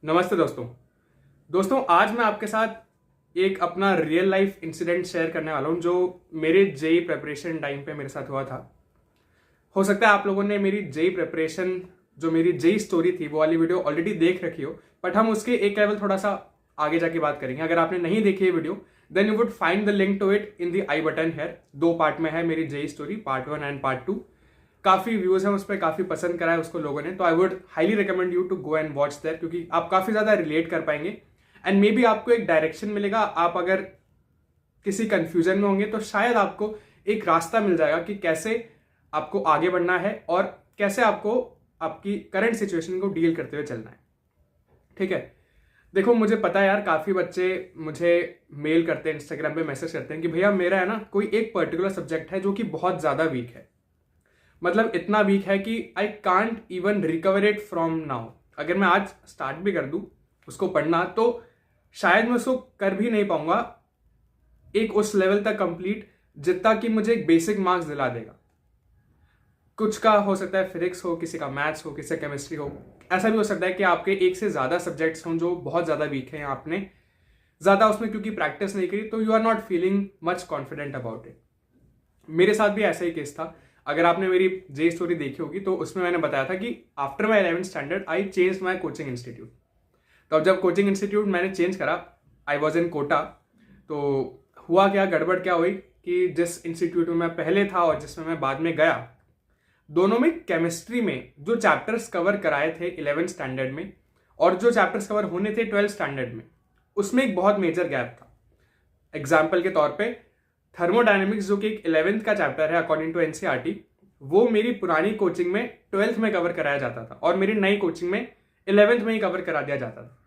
नमस्ते दोस्तों आज मैं आपके साथ एक अपना रियल लाइफ इंसिडेंट शेयर करने वाला हूं जो मेरे जेई प्रिपरेशन टाइम पे मेरे साथ हुआ था। हो सकता है आप लोगों ने मेरी जेई प्रिपरेशन जो मेरी जेई स्टोरी थी वो वाली वीडियो ऑलरेडी देख रखी हो, बट हम उसके एक लेवल थोड़ा सा आगे जाके बात करेंगे। अगर आपने नहीं देखी है video then you would find the link to it in the I button here. 2 part में है मेरी JEE story, part 1 and part 2। काफी व्यूज हैं उस पर, काफी पसंद करा है उसको लोगों ने, तो I would highly recommend you to go and watch there, क्योंकि आप काफी ज्यादा रिलेट कर पाएंगे एंड मे बी आपको एक डायरेक्शन मिलेगा। आप अगर किसी कंफ्यूजन में होंगे तो शायद आपको एक रास्ता मिल जाएगा कि कैसे आपको आगे बढ़ना है और कैसे आपको आपकी करंट सिचुएशन को डील करते हुए चलना है। ठीक है, देखो मुझे पता है यार, काफी बच्चे मुझे मेल करते हैं, इंस्टाग्राम पे मैसेज करते हैं कि भैया मेरा है ना कोई एक पर्टिकुलर सब्जेक्ट है जो कि बहुत ज्यादा वीक है, मतलब इतना वीक है कि I can't even recover it from now. अगर मैं आज स्टार्ट भी कर दूं उसको पढ़ना तो शायद मैं उसको कर भी नहीं पाऊंगा एक उस लेवल तक कंप्लीट जितना कि मुझे एक बेसिक मार्क्स दिला देगा। कुछ का हो सकता है फिजिक्स हो, किसी का मैथ्स हो, किसी का केमिस्ट्री हो। ऐसा भी हो सकता है कि आपके एक से ज्यादा सब्जेक्ट्स हों जो बहुत ज्यादा वीक हैं, आपने ज्यादा उसमें क्योंकि प्रैक्टिस नहीं करी तो you are not feeling much confident about it. मेरे साथ भी ऐसा ही केस था। अगर आपने मेरी जे स्टोरी देखी होगी तो उसमें मैंने बताया था कि after my 11th standard I change my coaching institute. तो अब जब कोचिंग इंस्टीट्यूट मैंने चेंज करा, आई वॉज इन कोटा, तो हुआ क्या, गड़बड़ क्या हुई कि जिस इंस्टीट्यूट में मैं पहले था और जिसमें मैं बाद में गया, दोनों में केमिस्ट्री में जो चैप्टर्स कवर कराए थे 11th स्टैंडर्ड में और जो चैप्टर्स कवर होने थे 12th स्टैंडर्ड में, उसमें एक बहुत मेजर गैप था। एग्जाम्पल के तौर पे थर्मोडायनेमिक्स जो कि एक 11th का चैप्टर है अकॉर्डिंग टू एनसीईआरटी, वो मेरी पुरानी कोचिंग में 12th में कवर कराया जाता था और मेरी नई कोचिंग में 11th में ही कवर करा दिया जाता था।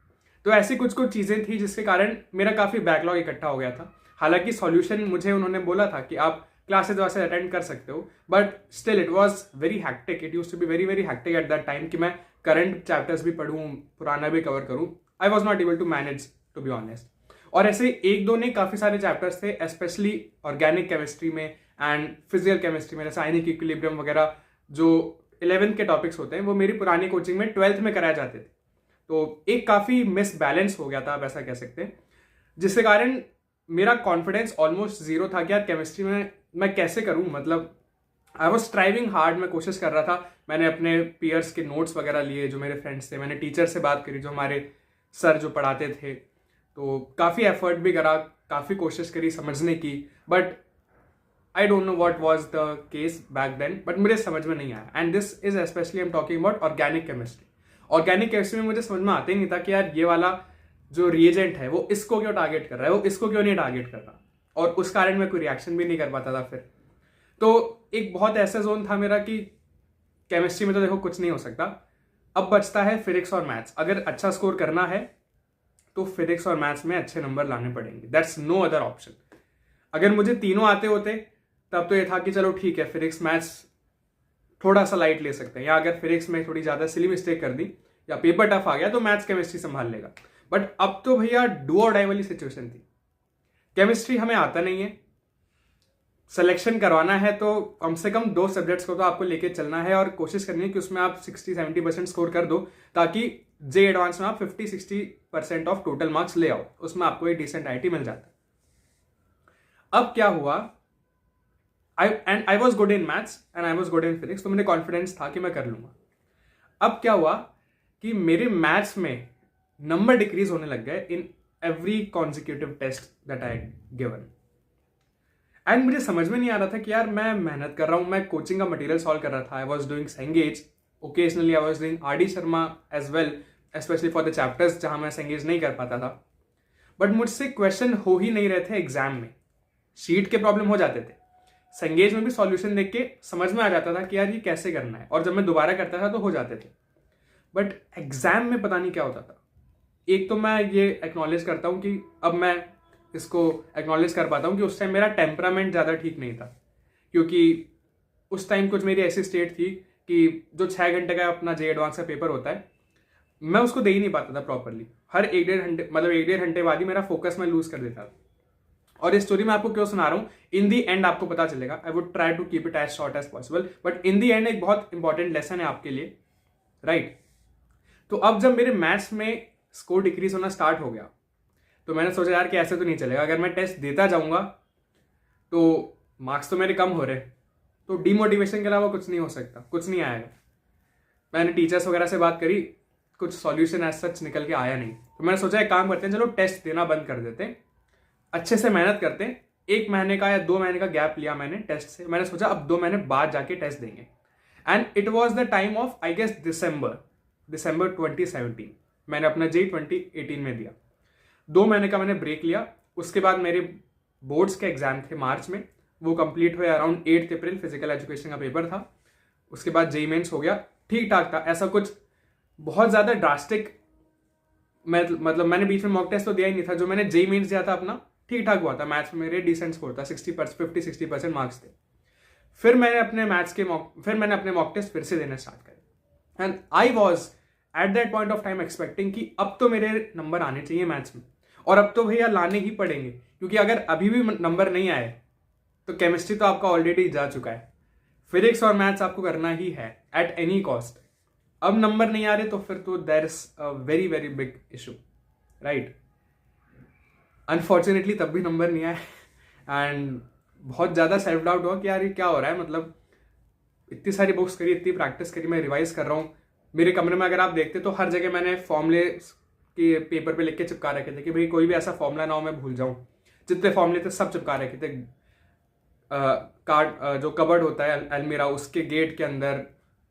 तो ऐसी कुछ कुछ चीजें थी जिसके कारण मेरा काफी बैकलॉग इकट्ठा हो गया था। हालांकि सॉल्यूशन मुझे उन्होंने बोला था कि आप क्लासेज वैसे अटेंड कर सकते हो, but still it was very hectic. It use to be very very hectic at that time कि मैं करंट चैप्टर्स भी पढ़ूं, पुराना भी कवर करूं। I was not able to manage, to be honest. और ऐसे एक दो नहीं, काफी सारे चैप्टर्स थे, स्पेशली ऑर्गेनिक केमिस्ट्री में एंड फिजिकल केमिस्ट्री में, रासायनिक इक्विलिब्रियम वगैरह जो 11th के टॉपिक्स होते हैं वो मेरी पुरानी कोचिंग में 12th में कराए जाते थे। तो एक काफी मिसबैलेंस हो गया था, आप ऐसा कह सकते हैं, जिसके कारण मेरा कॉन्फिडेंस ऑलमोस्ट जीरो था कि यार केमिस्ट्री में मैं कैसे करूं। मतलब आई वॉज स्ट्राइविंग हार्ड, मैं कोशिश कर रहा था। मैंने अपने पीयर्स के नोट्स वगैरह लिए जो मेरे फ्रेंड्स थे, मैंने टीचर से बात करी जो हमारे सर जो पढ़ाते थे, तो काफ़ी एफर्ट भी करा, काफ़ी कोशिश करी समझने की, but I don't know what was the case back then, but मुझे समझ में नहीं आया। And this is specially I am talking about organic chemistry. Organic chemistry में मुझे समझ में आते ही नहीं था कि यार ये वाला जो रिएजेंट है वो इसको क्यों टारगेट कर रहा है, वो इसको क्यों नहीं टारगेट कर रहा, और उस कारण मैं कोई रिएक्शन भी नहीं कर पाता था। फिर तो एक बहुत ऐसा जोन था मेरा कि केमिस्ट्री में तो देखो कुछ नहीं हो सकता, अब बचता है फिजिक्स और मैथ्स। अगर अच्छा स्कोर करना है तो फिजिक्स और मैथ्स में अच्छे नंबर लाने पड़ेंगे, दैट्स नो अदर ऑप्शन। अगर मुझे तीनों आते होते तब तो ये था कि चलो ठीक है, फिजिक्स मैथ्स थोड़ा सा लाइट ले सकते हैं, या अगर फिजिक्स में थोड़ी ज्यादा सिली मिस्टेक कर दी या पेपर टफ आ गया तो मैथ्स केमिस्ट्री संभाल लेगा। बट अब तो भैया डू और डाई वाली सिचुएशन थी। केमिस्ट्री हमें आता नहीं है, सिलेक्शन करवाना है तो कम से कम 2 सब्जेक्ट्स को तो आपको लेके चलना है और कोशिश करनी है कि उसमें आप 60-70% स्कोर कर दो, ताकि जे एडवांस में आप 50-60% ऑफ टोटल मार्क्स ले आओ, उसमें आपको एक डिसेंट आईटी मिल जाता है। अब क्या हुआ, I was good in maths and I was good in physics, तो मुझे कॉन्फिडेंस था कि मैं कर लूंगा। अब क्या हुआ कि मेरे मैथ्स में नंबर डिक्रीज होने लग गए in every consecutive test that I given. And मुझे समझ में नहीं आ रहा था कि यार मैं मेहनत कर रहा हूं, मैं कोचिंग का मटेरियल सॉल्व कर रहा था, I was doing Cengage, occasionally I was doing R D Sharma as well, specially for the chapters जहां मैं सेंगेज नहीं कर पाता था। बट मुझसे क्वेश्चन हो ही नहीं रहे थे एग्जाम में, शीट के प्रॉब्लम हो जाते थे, सेंगेज में भी सॉल्यूशन देख के समझ में आ जाता था कि यार ये कैसे करना है, और जब मैं दोबारा करता था तो हो जाते थे। बट एग्जाम में पता नहीं क्या होता था। एक तो मैं ये एक्नॉलेज करता हूं कि अब मैं इसको एक्नॉलेज कर पाता हूं कि उस टाइम मेरा टेम्परामेंट ज़्यादा ठीक नहीं था, क्योंकि उस टाइम कुछ मेरी ऐसी स्टेट थी कि जो 6 घंटे का अपना जे एडवांस का पेपर होता है, मैं उसको दे ही नहीं पाता था प्रॉपरली। हर 1-1.5 घंटे, मतलब 1-1.5 घंटे बाद ही मेरा फोकस मैं लूज कर देता था। और इस स्टोरी में आपको क्यों सुना रहा हूं, इन दी एंड आपको पता चलेगा। I would try to keep it as short as possible, but in the end एक बहुत इंपॉर्टेंट लेसन है आपके लिए, राइट? तो अब जब मेरे मैथ्स में स्कोर डिक्रीज होना स्टार्ट हो गया। तो मैंने सोचा यार कि ऐसे तो नहीं चलेगा, अगर मैं टेस्ट देता जाऊँगा तो मार्क्स तो मेरे कम हो रहे, तो डीमोटिवेशन के अलावा कुछ नहीं हो सकता, कुछ नहीं आएगा। मैंने टीचर्स वगैरह से बात करी, कुछ सॉल्यूशन एज सच निकल के आया नहीं। तो मैंने सोचा एक काम करते हैं, चलो टेस्ट देना बंद कर देते हैं, अच्छे से मेहनत करते हैं। 1 महीने का या 2 महीने का गैप लिया मैंने टेस्ट से। मैंने सोचा अब 2 महीने बाद जाके टेस्ट देंगे। And it was the time of I guess December 2017 मैंने अपना JEE 2018 में दिया। 2 महीने का मैंने ब्रेक लिया। उसके बाद मेरे बोर्ड्स के एग्जाम थे मार्च में, वो कंप्लीट हुए अराउंड 8 अप्रैल, फिजिकल एजुकेशन का पेपर था। उसके बाद JEE मेंस हो गया, ठीक ठाक था, ऐसा कुछ बहुत ज़्यादा ड्रास्टिक मतलब मैंने बीच में मॉक टेस्ट तो दिया ही नहीं था। जो मैंने JEE मेंस दिया था अपना, ठीक ठाक हुआ था। मैथ्स में मेरे डिसेंट स्कोर था, 50-60% मार्क्स थे। फिर मैंने अपने मॉक टेस्ट फिर से देना स्टार्ट करे। And I was at that point of time expecting कि अब तो मेरे नंबर आने चाहिए मैथ्स में, और अब तो भैया लाने ही पड़ेंगे, क्योंकि अगर अभी भी नंबर नहीं आए तो केमिस्ट्री तो आपका ऑलरेडी जा चुका है, फिजिक्स और मैथ्स आपको करना ही है एट एनी कॉस्ट। अब नंबर नहीं आ रहे तो फिर तो there is a very very big issue, right. Unfortunately तब भी नंबर नहीं आए एंड बहुत ज़्यादा सेल्फ डाउट हुआ कि यार ये क्या हो रहा है। मतलब इतनी सारी बुक्स करी, इतनी प्रैक्टिस करी, मैं रिवाइज कर रहा हूँ। मेरे कमरे में अगर आप देखते तो हर जगह मैंने फॉर्मूले के पेपर पे लिख के चिपका रखे थे कि भाई कोई भी ऐसा फॉर्मूला ना हो मैं भूल जाऊँ। जितने फॉर्मूले थे सब चिपका रखे थे। जो कबर्ड होता है अलमीरा, उसके गेट के अंदर,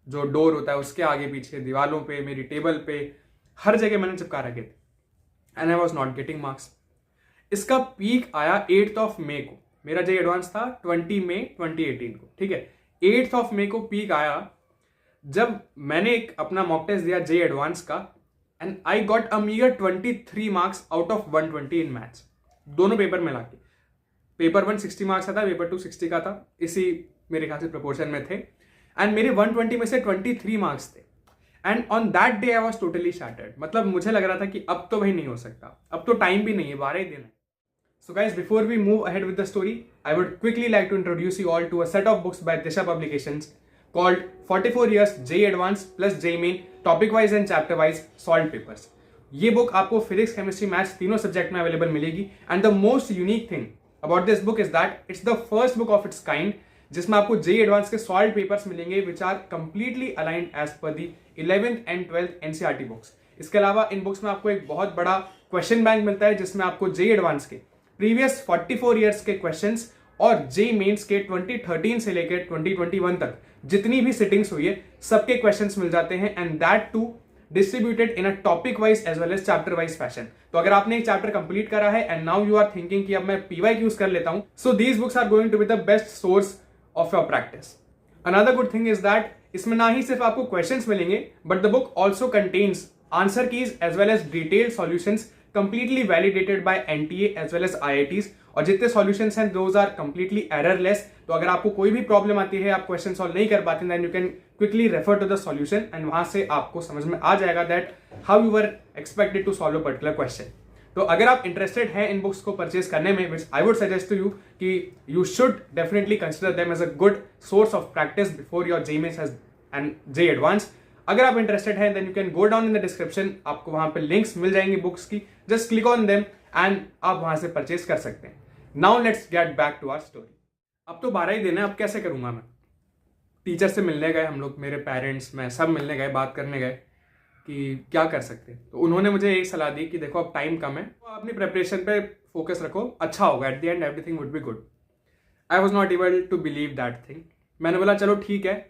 जो डोर होता है उसके आगे पीछे, दीवालों पे, मेरी टेबल पे, हर जगह मैंने चिपका रखे थे। And I was not getting marks. इसका पीक आया 8 मई को। मेरा JEE एडवांस था 20 मई 2018 को, ठीक है। 8 मई को पीक आया जब मैंने एक अपना मॉक टेस्ट दिया JEE एडवांस का, and I got a meagre 23 marks out of 120 in maths, दोनों पेपर में लाके। पेपर 1 60 मार्क्स का था, पेपर 2 60 का था, इसी मेरे ख्याल से प्रोपोर्शन में थे। एंड मेरे 120 में से 23 मार्क्स थे। And on that day I was totally shattered. मतलब मुझे लग रहा था कि अब तो भाई नहीं हो सकता, अब तो टाइम भी नहीं है, 12 ही दिन है। So guys, before we move ahead with the story, I would quickly like to introduce you all to a set of books by Disha Publications called 44 Years JEE Advance plus JEE Main Topic Wise and Chapter Wise Solved Papers. ये book आपको physics, chemistry, maths तीनों subject में available मिलेगी। And the most unique thing about this book is that it's the first book of its kind जिसमें आपको JEE advance के solve papers मिलेंगे which are completely aligned as per the 11th and 12th NCERT books. इसके अलावा इन books में आपको एक बहुत बड़ा क्वेश्चन बैंक मिलता है जिसमें आपको JEE एडवांस के प्रीवियस 44 ईयर्स के क्वेश्चंस और JEE मेंस के 2013 से लेकर 2021 तक जितनी भी सिटिंग्स हुई है सबके क्वेश्चंस मिल जाते हैं। And that too distributed in a topic wise as well as chapter wise fashion. तो अगर आपने एक चैप्टर कंप्लीट करा है and now you are thinking कि अब मैं PYQs कर लेता हूं, so these books are going to be the best source of your practice. Another good thing is that इसमें ना ही सिर्फ आपको क्वेश्चंस मिलेंगे but the book also contains answer keys as well as detailed solutions completely validated by NTA as well as IITs। और जितने solutions हैं those are completely errorless। तो अगर आपको कोई भी प्रॉब्लम आती है, आप क्वेश्चन सॉल्व नहीं कर पाते, then you can quickly refer to the solution and वहां से आपको समझ में आ जाएगा that how you were expected to solve a particular question। तो अगर आप इंटरेस्टेड हैं इन बुक्स को परचेज करने में, which I would suggest to you कि you should definitely consider them as a good source of practice before your JEE Mains and JEE Advance। अगर आप इंटरेस्टेड हैं then you can go down in the description, आपको वहां पे links मिल जाएंगी books की, just click on them and आप वहां से परचेज कर सकते हैं। Now let's get back to our story. अब तो 12 ही दिन है, अब कैसे करूंगा मैं। टीचर से मिलने गए हम लोग, मेरे पेरेंट्स, मैं सब मिलने गए, बात करने गए कि क्या कर सकते हैं। तो उन्होंने मुझे एक सलाह दी कि देखो अब टाइम कम है, तो अपनी प्रिपरेशन पे फोकस रखो, अच्छा होगा, at the end everything would be good. I was not able to believe that thing. मैंने बोला चलो ठीक है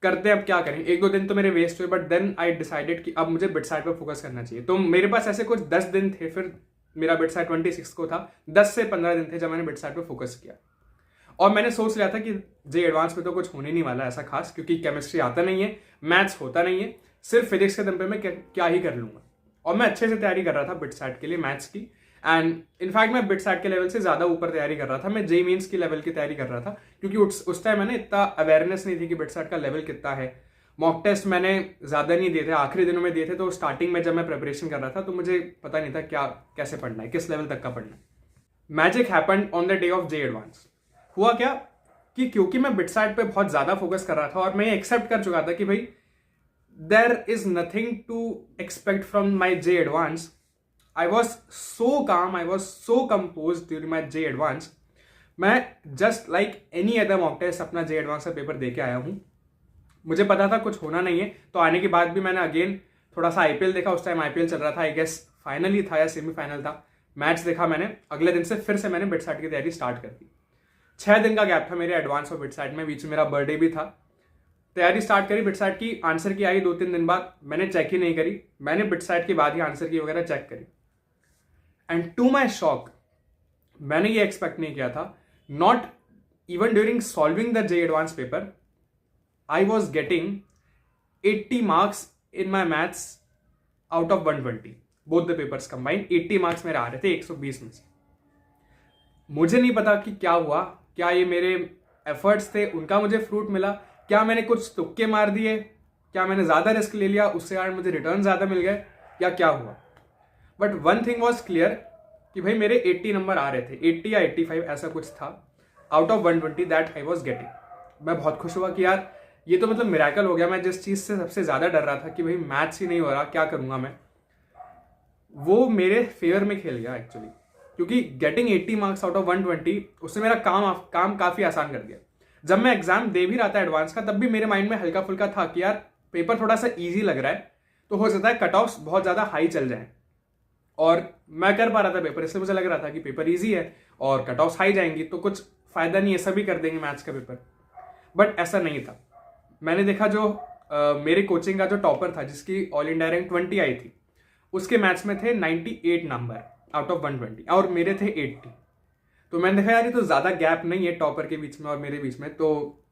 करते हैं, अब क्या करें। 1-2 दिन तो मेरे वेस्ट हुए बट देन आई डिसाइडेड कि अब मुझे बिट साइड पर फोकस करना चाहिए। तो मेरे पास ऐसे कुछ 10 दिन थे, फिर मेरा बिट साइड 26 को था, 10 से 15 दिन थे जब मैंने बिट साइड पर फोकस किया। और मैंने सोच लिया था कि JEE एडवांस में तो कुछ होने नहीं वाला ऐसा खास, क्योंकि केमिस्ट्री आता नहीं है, मैथ्स होता नहीं है, सिर्फ फिजिक्स के दम पे मैं क्या ही कर लूंगा। और मैं अच्छे से तैयारी कर रहा था बिट साइड के लिए, मैथ्स की। एंड इनफैक्ट मैं बिट साइड के लेवल से ज़्यादा ऊपर तैयारी कर रहा था, मैं JEE मेंस की लेवल की तैयारी कर रहा था, क्योंकि उस टाइम मैंने इतना अवेयरनेस नहीं थी कि बिट साइड का लेवल कितना है। मॉक टेस्ट मैंने ज़्यादा नहीं दिए थे, आखिरी दिनों में दिए थे। तो स्टार्टिंग में जब मैं प्रिपरेशन कर रहा था तो मुझे पता नहीं था क्या कैसे पढ़ना है, किस लेवल तक का पढ़ना है। Magic happened on the day of JEE advance. हुआ क्या कि क्योंकि मैं बिट साइड पे बहुत ज़्यादा फोकस कर रहा था और मैं ये एक्सेप्ट कर चुका था कि भाई there is nothing to expect from my J Advance. I was so calm, I was so composed during my J Advance. मैं just like any other mock test अपना J Advance का पेपर दे के आया हूँ. मुझे पता था कुछ होना नहीं है, तो आने के बाद भी मैंने अगेन थोड़ा सा IPL देखा. उस टाइम IPL चल रहा था, आई गेस फाइनल ही था या सेमीफाइनल था. मैच देखा मैंने. अगले दिन से फिर से मैंने बिटसैट की तैयारी स्टार्ट कर दी. 6 दिन का गैप था मेरे एडवांस और बिटसैट में, बीच में मेरा बर्थडे भी था. तैयारी स्टार्ट करी बिटसैट की, आंसर की आई 2-3 दिन बाद. मैंने चेक ही नहीं करी, मैंने बिटसैट के बाद ही आंसर की वगैरह चेक करी. एंड टू माई शॉक, मैंने ये एक्सपेक्ट नहीं किया था. Not even during solving the J Advance paper, I was getting 80 marks in my maths out of 120. Both the papers combined 80 marks मेरे आ रहे थे 120 में से. मुझे नहीं पता कि क्या हुआ. क्या ये मेरे एफर्ट्स थे, उनका मुझे फ्रूट मिला? क्या मैंने कुछ तुक्के मार दिए? क्या मैंने ज़्यादा रिस्क ले लिया, उससे कारण मुझे रिटर्न ज़्यादा मिल गए, या क्या हुआ? But one thing was clear कि भाई मेरे 80 नंबर आ रहे थे, 80 या 85 ऐसा कुछ था out of 120 that I was getting. मैं बहुत खुश हुआ कि यार ये तो मतलब मिरेकल हो गया. मैं जिस चीज़ से सबसे ज़्यादा डर रहा था कि भाई मैथ्स ही नहीं हो रहा, क्या करूँगा मैं, वो मेरे फेवर में खेल गया एक्चुअली. क्योंकि गेटिंग 80 मार्क्स आउट ऑफ 120 उसने मेरा काम काफ़ी आसान कर दिया. जब मैं एग्जाम दे भी रहा था एडवांस का, तब भी मेरे माइंड में हल्का फुल्का था कि यार पेपर थोड़ा सा इजी लग रहा है, तो हो सकता है कट ऑफ्स बहुत ज़्यादा हाई चल जाएं. और मैं कर पा रहा था पेपर, इसलिए मुझे लग रहा था कि पेपर इजी है और कट ऑफ्स हाई जाएंगी तो कुछ फ़ायदा नहीं है, सभी कर देंगे मैथ्स का पेपर. बट ऐसा नहीं था. मैंने देखा जो मेरे कोचिंग का जो टॉपर था, जिसकी ऑल इंडिया रैंक 20 आई थी, उसके मैथ्स में थे 98 नंबर आउट ऑफ 120 और मेरे थे 80. तो मैंने देखा यार ये तो ज़्यादा गैप नहीं है टॉपर के बीच में और मेरे बीच में, तो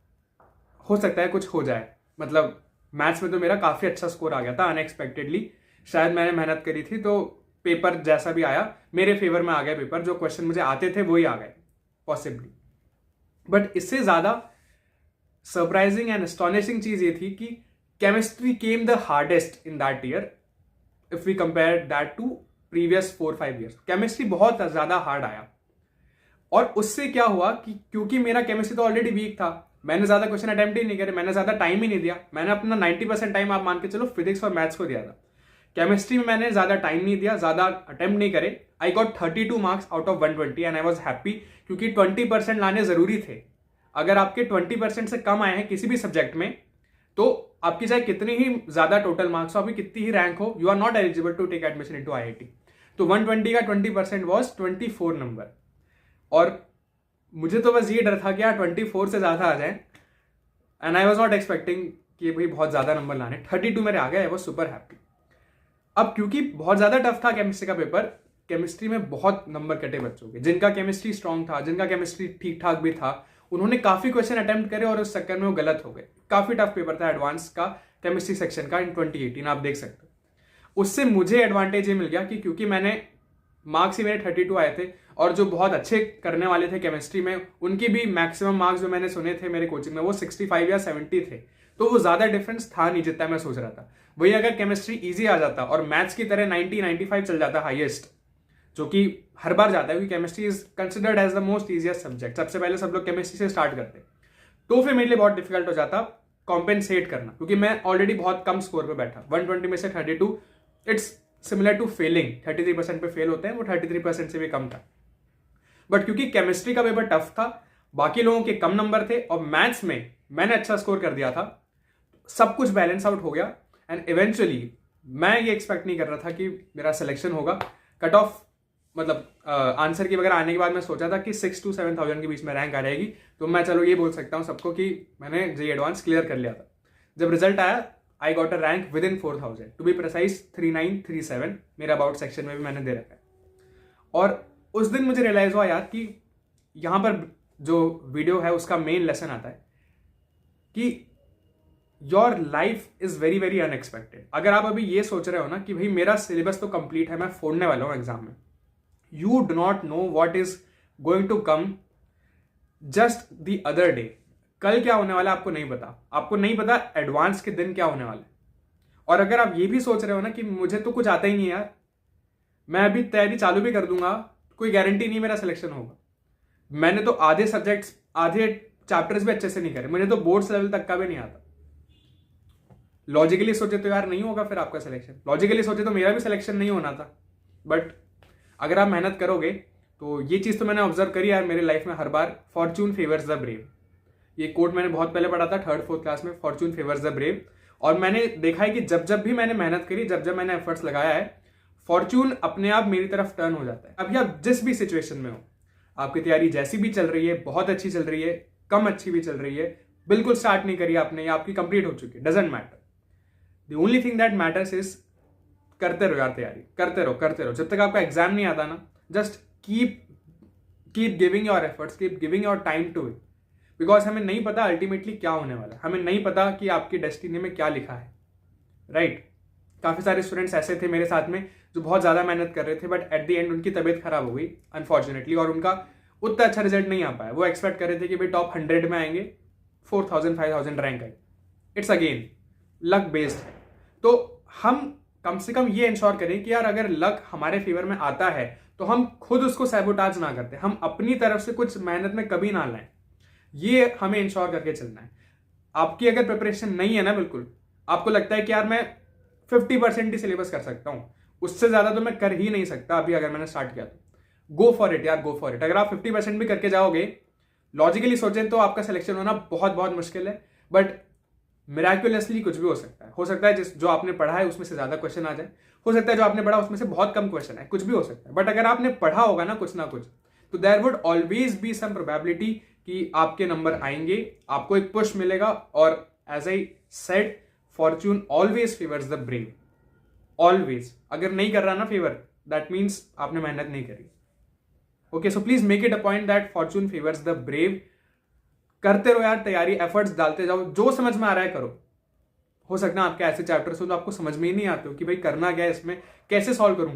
हो सकता है कुछ हो जाए. मतलब मैथ्स में तो मेरा काफ़ी अच्छा स्कोर आ गया था अनएक्सपेक्टेडली. शायद मैंने मेहनत करी थी, तो पेपर जैसा भी आया मेरे फेवर में आ गया. पेपर जो क्वेश्चन मुझे आते थे वही आ गए पॉसिबली. बट इससे ज़्यादा सरप्राइजिंग एंड एस्टॉनिशिंग चीज़ ये थी कि chemistry came the hardest in that year if we compare that to previous 4-5 years. Chemistry बहुत ज़्यादा हार्ड आया. और उससे क्या हुआ कि क्योंकि मेरा केमिस्ट्री तो ऑलरेडी वीक था, मैंने ज़्यादा क्वेश्चन अटेम्प्ट ही नहीं करे, मैंने ज़्यादा टाइम ही नहीं दिया. मैंने अपना 90% टाइम आप मान के चलो फिजिक्स और मैथ्स को दिया था. केमिस्ट्री में मैंने ज़्यादा टाइम नहीं दिया, ज़्यादा अटेम्प्ट नहीं करे. I got 32 marks out of 120 and I was happy, क्योंकि 20% लाने ज़रूरी थे. अगर आपके 20% से कम आए हैं किसी भी सब्जेक्ट में, तो आपकी चाहे कितनी ही ज़्यादा टोटल मार्क्स हो, आपकी कितनी ही रैंक हो, you are not eligible to take admission into IIT. तो 120 का 20% वॉज 24 नंबर. और मुझे तो बस ये डर था कि यार 24 से ज़्यादा आ जाए. And I was not expecting कि भाई बहुत ज़्यादा नंबर लाने. 32 मेरे आ गए, आई वॉज सुपर हैप्पी. अब क्योंकि बहुत ज़्यादा टफ था केमिस्ट्री का पेपर, केमिस्ट्री में बहुत नंबर कटे बच्चों के. जिनका केमिस्ट्री स्ट्रांग था, जिनका केमिस्ट्री ठीक ठाक भी था, उन्होंने काफ़ी क्वेश्चन अटेम्प्ट करे और उस चक्कर में वो गलत हो गए. काफ़ी टफ पेपर था एडवांस का केमिस्ट्री सेक्शन का इन 2018, आप देख सकते हो. उससे मुझे एडवांटेज ये मिल गया कि क्योंकि मैंने मार्क्स ही मेरे 32 आए थे, और जो बहुत अच्छे करने वाले थे केमिस्ट्री में, उनकी भी मैक्सिमम मार्क्स जो मैंने सुने थे मेरे कोचिंग में वो 65 या 70 थे. तो वो ज़्यादा डिफरेंस था नहीं जितना मैं सोच रहा था. वही अगर केमिस्ट्री ईजी आ जाता और मैथ्स की तरह 90-95 चल जाता हाईएस्ट, जो कि हर बार जाता है क्योंकि chemistry is considered as the most easiest subject. सबसे पहले सब लोग केमिस्ट्री से स्टार्ट करते, तो फिर मेरे लिए बहुत डिफिकल्ट हो जाता कॉम्पेंसेट करना, क्योंकि मैं ऑलरेडी बहुत कम स्कोर पे बैठा. 120 में से 32, इट्स सिमिलर टू फेलिंग. 33% पे फेल होते हैं, वो 33% से भी कम था. बट क्योंकि केमिस्ट्री का पेपर टफ था, बाकी लोगों के कम नंबर थे, और मैथ्स में मैंने अच्छा स्कोर कर दिया था, सब कुछ बैलेंस आउट हो गया. एंड इवेंचुअली मैं ये एक्सपेक्ट नहीं कर रहा था कि मेरा सिलेक्शन होगा. कट ऑफ मतलब आंसर की वगैरह आने के बाद मैं सोचा था कि 6 to 7,000 के बीच में रैंक आ रहेगी. तो मैं चलो ये बोल सकता हूँ सबको कि मैंने J Advance क्लियर कर लिया था. जब रिजल्ट आया, I got a rank within 4,000, to be precise 3937. मेरा अबाउट सेक्शन में भी मैंने दे रखा है. और उस दिन मुझे रियलाइज हुआ यार कि यहाँ पर जो वीडियो है उसका मेन लेसन आता है कि your life is very very unexpected. अगर आप अभी ये सोच रहे हो ना कि भाई मेरा सिलेबस तो कंप्लीट है, मैं फोड़ने वाला हूँ एग्जाम में, you do not know what is going to come just the other day. कल क्या होने वाला है आपको नहीं पता. आपको नहीं पता एडवांस के दिन क्या होने वाला है. और अगर आप ये भी सोच रहे हो ना कि मुझे तो कुछ आता ही नहीं यार, मैं अभी तैयारी चालू भी कर दूंगा, कोई गारंटी नहीं मेरा सिलेक्शन होगा. मैंने तो आधे सब्जेक्ट्स, आधे चैप्टर्स भी अच्छे से नहीं करे, मुझे तो बोर्ड्स लेवल तक का भी नहीं आता. लॉजिकली सोचे तो यार नहीं होगा फिर आपका सिलेक्शन, लॉजिकली सोचे तो मेरा भी सिलेक्शन नहीं होना था। बट अगर आप मेहनत करोगे तो ये चीज़ तो मैंने ऑब्जर्व करी यार मेरे लाइफ में हर बार, फॉर्चून फेवर्स द ब्रेव। ये कोट मैंने बहुत पहले पढ़ा था 3rd 4th क्लास में, फॉर्चून फेवर्स द ब्रेव। और मैंने देखा है कि जब जब भी मैंने मेहनत करी, जब जब मैंने एफर्ट्स लगाया है, फॉर्चून अपने आप मेरी तरफ टर्न हो जाता है। अभी आप जिस भी सिचुएशन में हो, आपकी तैयारी जैसी भी चल रही है, बहुत अच्छी चल रही है, कम अच्छी भी चल रही है, बिल्कुल स्टार्ट नहीं करी आपने या आपकी कंप्लीट हो चुकी है, doesn't matter. The only thing that matters is करते रहो यार, तैयारी करते रहो करते रहो। जब तक आपका एग्जाम नहीं आता ना, just keep giving your efforts, keep giving your time to it. Because हमें नहीं पता अल्टीमेटली क्या होने वाला है, हमें नहीं पता कि आपकी डेस्टिनी में क्या लिखा है, राइट? काफ़ी सारे स्टूडेंट्स ऐसे थे मेरे साथ में जो बहुत ज़्यादा मेहनत कर रहे थे, बट एट द एंड उनकी तबीयत खराब हो गई अनफॉर्चुनेटली, और उनका उतना अच्छा रिजल्ट नहीं आ पाया। वो एक्सपेक्ट कर रहे थे कि भाई टॉप 100 में आएंगे, 4000 5000 रैंक आए। इट्स अगेन लक बेस्ड है। तो हम कम से कम ये इंश्योर करें कि यार अगर लक हमारे फेवर में आता है तो हम खुद उसको सैबोटाज ना करते, हम अपनी तरफ से कुछ मेहनत में कभी ना लाएं। ये हमें इंश्योर करके चलना है। आपकी अगर प्रिपरेशन नहीं है ना, बिल्कुल आपको लगता है कि यार मैं 50% ही सिलेबस कर सकता हूं, उससे ज्यादा तो मैं कर ही नहीं सकता अभी अगर मैंने स्टार्ट किया, तो गो फॉर इट यार, गो फॉर इट। अगर आप 50% भी करके जाओगे, लॉजिकली सोचें तो आपका सिलेक्शन होना बहुत बहुत मुश्किल है, बट मिराक्युलसली कुछ भी हो सकता है जिस जो आपने पढ़ा है उसमें से ज्यादा क्वेश्चन आ जाए, हो सकता है जो आपने पढ़ा उसमें से बहुत कम क्वेश्चन है, कुछ भी हो सकता है। बट अगर आपने पढ़ा होगा ना कुछ, तो there would always be some probability कि आपके नंबर आएंगे, आपको एक पुश मिलेगा। और as I said, fortune always favours the brave, always. अगर नहीं कर रहा ना फेवर, दैट मीन्स आपने मेहनत नहीं करी। Okay, so please make it a point that Fortune favours the brave. करते रहो यार तैयारी, एफर्ट्स डालते जाओ, जो समझ में आ रहा है करो। हो सकता है आपके ऐसे चैप्टर्स हो तो आपको समझ में ही नहीं आते हो कि भाई करना क्या है इसमें, कैसे सॉल्व करूं,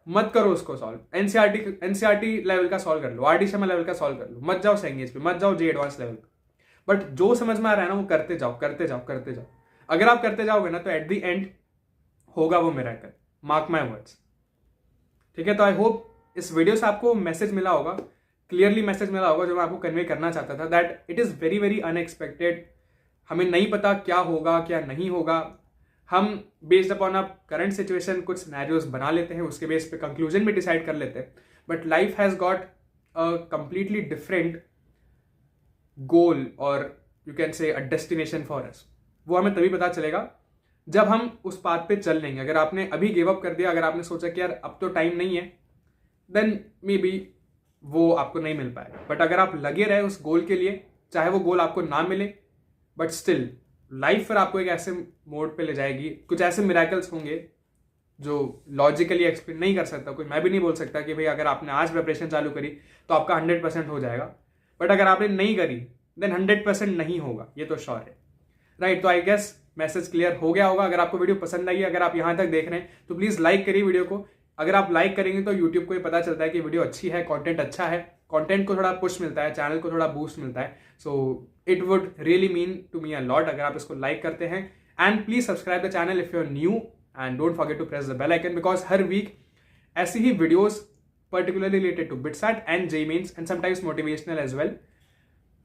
मत करो उसको सॉल्व। एनसीईआरटी लेवल का सॉल्व कर लो, आरडी शर्मा लेवल का सॉल्व कर लो, मत जाओ सेंगेज पे, मत जाओ जे एडवांस लेवल पे। बट जो समझ में आ रहा है ना वो करते जाओ करते जाओ करते जाओ। अगर आप करते जाओगे ना तो एट द एंड होगा वो मिरेकल, मार्क माय वर्ड्स। ठीक है, तो आई होप इस वीडियो से आपको मैसेज मिला होगा, क्लियरली मैसेज मिला होगा जो मैं आपको कन्वे करना चाहता था, that it is very very unexpected. हमें नहीं पता क्या होगा क्या नहीं होगा, हम based upon a current situation कुछ सिनेरियोज बना लेते हैं, उसके बेस पे कंक्लूजन भी डिसाइड कर लेते हैं। But life has got a completely different गोल, और you can say a destination for us. वो हमें तभी पता चलेगा जब हम उस पाथ पे चल लेंगे। अगर आपने अभी गिव अप कर दिया, अगर आपने सोचा कि यार अब तो टाइम नहीं है, देन मे बी वो आपको नहीं मिल पाएगा। बट अगर आप लगे रहे उस गोल के लिए, चाहे वो गोल आपको ना मिले, बट स्टिल लाइफ फिर आपको एक ऐसे मोड पे ले जाएगी, कुछ ऐसे मिराकल्स होंगे जो लॉजिकली एक्सप्लेन नहीं कर सकता कोई। मैं भी नहीं बोल सकता कि भाई अगर आपने आज प्रिपरेशन चालू करी तो आपका 100% हो जाएगा, बट अगर आपने नहीं करी देन 100% नहीं होगा, ये तो श्योर है, राइट? तो आई गेस मैसेज क्लियर हो गया होगा। अगर आपको वीडियो पसंद आई, अगर आप यहाँ तक देख रहे हैं तो प्लीज लाइक करिए वीडियो को। अगर आप लाइक करेंगे तो यूट्यूब को ये पता चलता है कि वीडियो अच्छी है, कंटेंट अच्छा है, कंटेंट को थोड़ा पुश मिलता है, चैनल को थोड़ा बूस्ट मिलता है। So it would really mean to me a lot अगर आप इसको लाइक करते हैं। And please subscribe the channel if you are new, and don't forget to press the bell icon, because हर वीक ऐसी ही videos particularly related to BITSAT and JEE mains and sometimes motivational as well,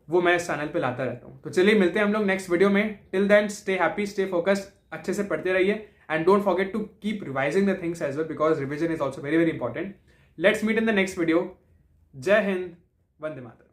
वो मैं इस channel पे लाता रहता हूँ। तो चलिए मिलते हैं हम लोग नेक्स्ट वीडियो में। Till then stay happy, stay focused, अच्छे से पढ़ते रहिए, and don't forget to keep revising the things as well, because revision is also very very important. Let's meet in the next video. Jai Hind, Vande Mataram.